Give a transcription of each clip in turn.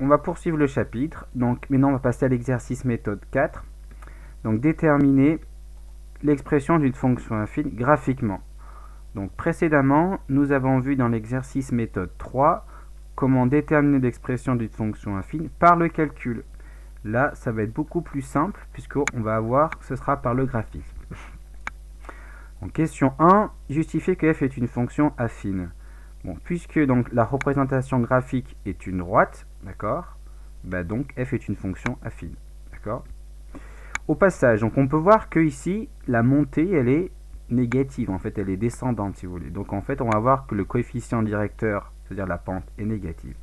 on va poursuivre le chapitre. Donc maintenant on va passer à l'exercice méthode 4. Donc déterminer l'expression d'une fonction affine graphiquement. Donc précédemment, nous avons vu dans l'exercice méthode 3 comment déterminer l'expression d'une fonction affine par le calcul. Là, ça va être beaucoup plus simple puisqu'on va voir que ce sera par le graphisme. Donc question 1, justifier que f est une fonction affine. Bon, puisque donc la représentation graphique est une droite, d'accord, bah donc f est une fonction affine, d'accord. Au passage, donc on peut voir que ici la montée elle est négative, en fait elle est descendante si vous voulez. Donc en fait on va voir que le coefficient directeur, c'est-à-dire la pente, est négative.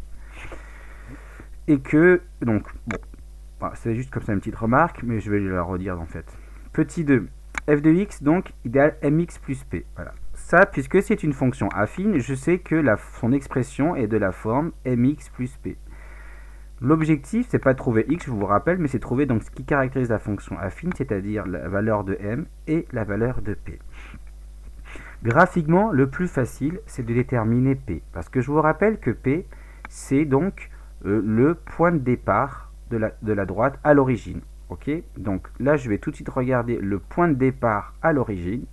Et que donc bon, voilà, c'est juste comme ça une petite remarque, mais je vais la redire en fait. Petit 2, f de x donc idéal mx plus p. Voilà. Ça, puisque c'est une fonction affine, je sais que son expression est de la forme mx plus p. L'objectif, c'est pas de trouver x, je vous rappelle, mais c'est de trouver donc ce qui caractérise la fonction affine, c'est-à-dire la valeur de m et la valeur de p. Graphiquement, le plus facile, c'est de déterminer p, parce que je vous rappelle que p, c'est donc le point de départ de la droite à l'origine. Ok, donc là, je vais tout de suite regarder le point de départ à l'origine.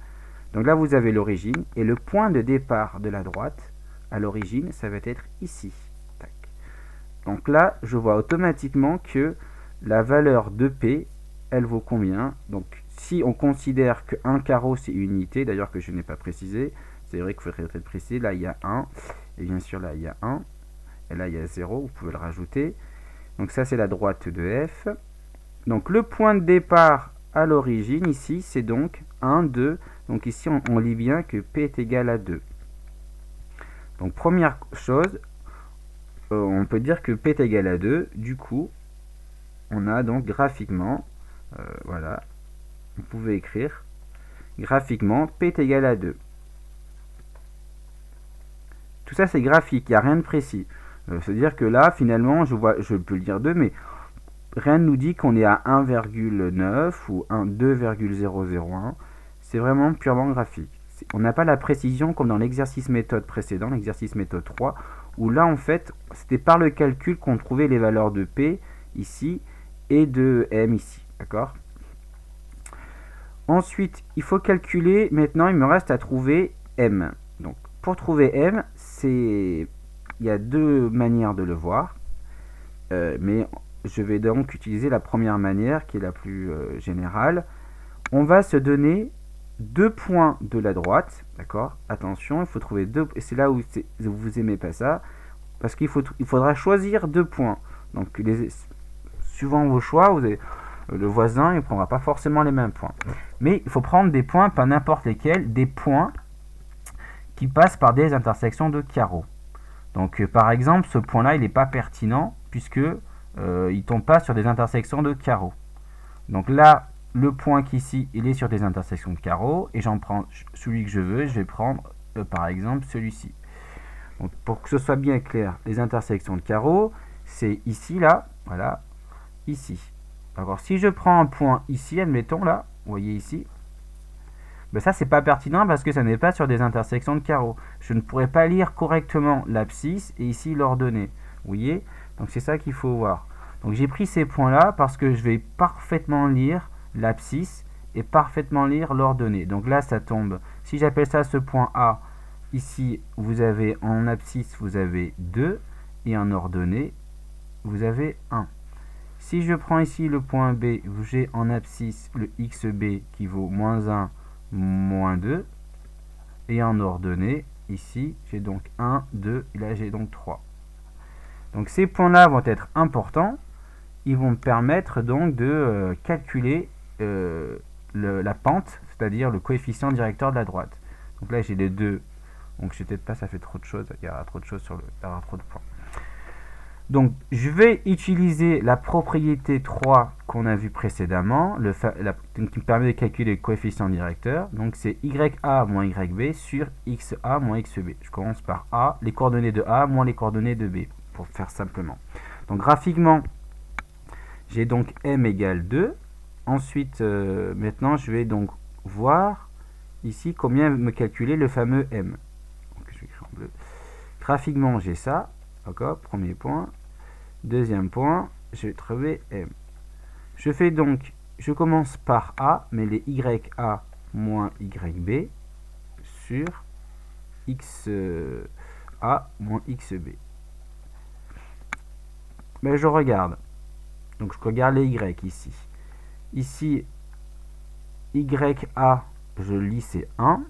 Donc là, vous avez l'origine, et le point de départ de la droite à l'origine, ça va être ici. Tac. Donc là, je vois automatiquement que la valeur de P, elle vaut combien? Donc si on considère que 1 carreau, c'est une unité, d'ailleurs que je n'ai pas précisé, c'est vrai qu'il faudrait être précisé, là il y a 1, et bien sûr là il y a 1, et là il y a 0, vous pouvez le rajouter. Donc ça c'est la droite de F. Donc le point de départ à l'origine ici, c'est donc 1, 2. Donc ici, on lit bien que P est égal à 2. Donc première chose, on peut dire que P est égal à 2. Du coup, on a donc graphiquement, voilà, vous pouvez écrire, graphiquement, P est égal à 2. Tout ça, c'est graphique, il n'y a rien de précis. C'est-à-dire que là, finalement, je peux le dire 2, mais rien ne nous dit qu'on est à 1,9 ou 2,001. C'est vraiment purement graphique. On n'a pas la précision comme dans l'exercice méthode précédent, l'exercice méthode 3, où là, en fait, c'était par le calcul qu'on trouvait les valeurs de P ici et de M ici. D'accord? Ensuite, il faut calculer, maintenant, il me reste à trouver M. Donc, pour trouver M, il y a deux manières de le voir, mais je vais donc utiliser la première manière qui est la plus générale. On va se donner deux points de la droite, d'accord? Attention, il faut trouver deux, et c'est là où vous aimez pas ça, parce qu'il faudra choisir deux points. Donc, suivant vos choix, le voisin ne prendra pas forcément les mêmes points. Mais il faut prendre des points, pas n'importe lesquels, des points qui passent par des intersections de carreaux. Donc, par exemple, ce point-là, il n'est pas pertinent, puisque il ne tombe pas sur des intersections de carreaux. Donc là, le point qu'ici, il est sur des intersections de carreaux, et j'en prends celui que je veux, je vais prendre par exemple celui-ci. Donc pour que ce soit bien clair, les intersections de carreaux, c'est ici, là, voilà, ici. Alors si je prends un point ici, admettons là, vous voyez ici, ben ça c'est pas pertinent parce que ça n'est pas sur des intersections de carreaux. Je ne pourrais pas lire correctement l'abscisse et ici l'ordonnée. Vous voyez? Donc c'est ça qu'il faut voir. Donc j'ai pris ces points-là parce que je vais parfaitement lire l'abscisse et parfaitement lire l'ordonnée. Donc là, ça tombe. Si j'appelle ça ce point A, ici, vous avez en abscisse, vous avez 2 et en ordonnée, vous avez 1. Si je prends ici le point B, j'ai en abscisse le XB qui vaut moins 1, moins 2. Et en ordonnée, ici, j'ai donc 1, 2, et là j'ai donc 3. Donc ces points-là vont être importants. Ils vont me permettre donc de calculer la pente, c'est-à-dire le coefficient directeur de la droite. Donc là j'ai les deux, donc je sais peut-être pas, ça fait trop de choses, il y aura trop de choses il y aura trop de points. Donc je vais utiliser la propriété 3 qu'on a vu précédemment, qui me permet de calculer le coefficient directeur. Donc c'est YA moins YB sur XA moins XB. Je commence par A, les coordonnées de A moins les coordonnées de B, pour faire simplement. Donc graphiquement, j'ai donc M égale 2. Ensuite, maintenant, je vais donc voir ici combien me calculer le fameux M. Donc, je vais écrire en bleu. Graphiquement, j'ai ça. D'accord, premier point. Deuxième point, je vais trouver M. Je fais donc, je commence par A, mais les YA moins YB sur XA moins XB. Mais je regarde. Donc je regarde les Y ici. Ici, YA, je lis c'est 1.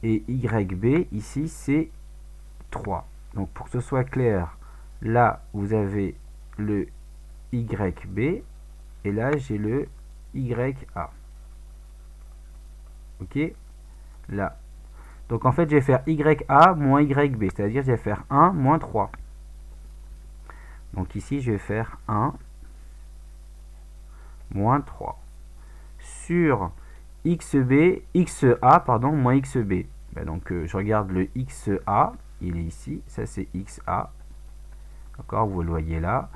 Et YB, ici, c'est 3. Donc pour que ce soit clair, là, vous avez le YB. Et là, j'ai le YA. Ok? Là. Donc en fait, je vais faire YA moins YB. C'est-à-dire, je vais faire 1 moins 3. Donc ici, je vais faire 1 moins 3. Sur XA, pardon, moins XB. Ben donc je regarde le XA, il est ici, ça c'est XA. D'accord, vous le voyez là.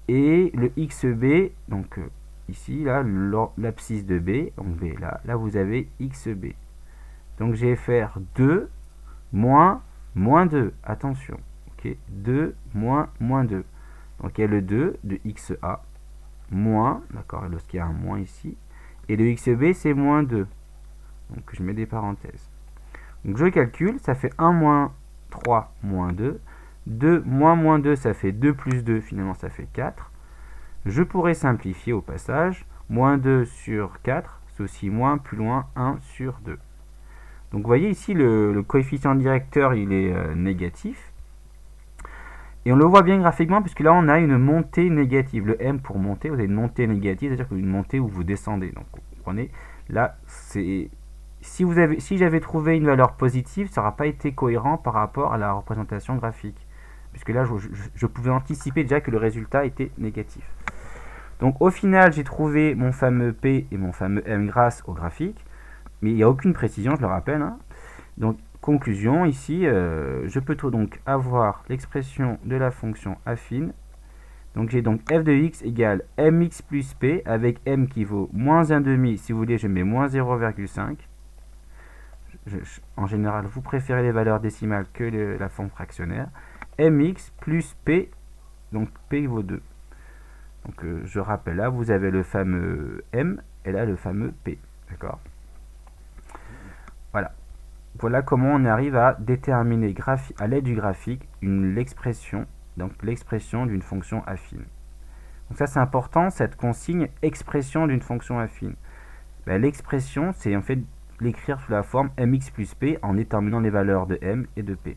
Et le XB, donc ici, là, l'abscisse de B, donc B, là vous avez XB. Donc je vais faire 2 moins 2. Attention, ok, 2 moins 2. Donc il y a le 2 de XA, moins, d'accord, lorsqu'il y a un moins ici. Et le XB, c'est moins 2. Donc je mets des parenthèses. Donc je calcule, ça fait 1 moins 3 moins 2. 2 moins 2, ça fait 2 plus 2, finalement ça fait 4. Je pourrais simplifier au passage. Moins 2 sur 4, c'est aussi moins, plus loin, 1 sur 2. Donc vous voyez ici, le coefficient directeur, il est négatif. Et on le voit bien graphiquement, puisque là on a une montée négative. Le M pour monter, vous avez une montée négative, c'est-à-dire qu'une montée où vous descendez. Donc vous comprenez, là, c'est... Si j'avais trouvé une valeur positive, ça n'aura pas été cohérent par rapport à la représentation graphique. Puisque là, je pouvais anticiper déjà que le résultat était négatif. Donc au final, j'ai trouvé mon fameux P et mon fameux M grâce au graphique. Mais il n'y a aucune précision, je le rappelle. Hein. Donc conclusion, ici, je peux donc avoir l'expression de la fonction affine. Donc j'ai donc f de x égale mx plus p avec m qui vaut moins 1,5. Si vous voulez, je mets moins 0,5. En général, vous préférez les valeurs décimales que la forme fractionnaire. Mx plus P, donc P vaut 2. Donc je rappelle, là, vous avez le fameux M, et là, le fameux P. D'accord? Voilà. Voilà comment on arrive à déterminer à l'aide du graphique l'expression, donc l'expression d'une fonction affine. Donc ça, c'est important, cette consigne expression d'une fonction affine. Ben, l'expression, c'est en fait l'écrire sous la forme mx plus p en déterminant les valeurs de m et de p.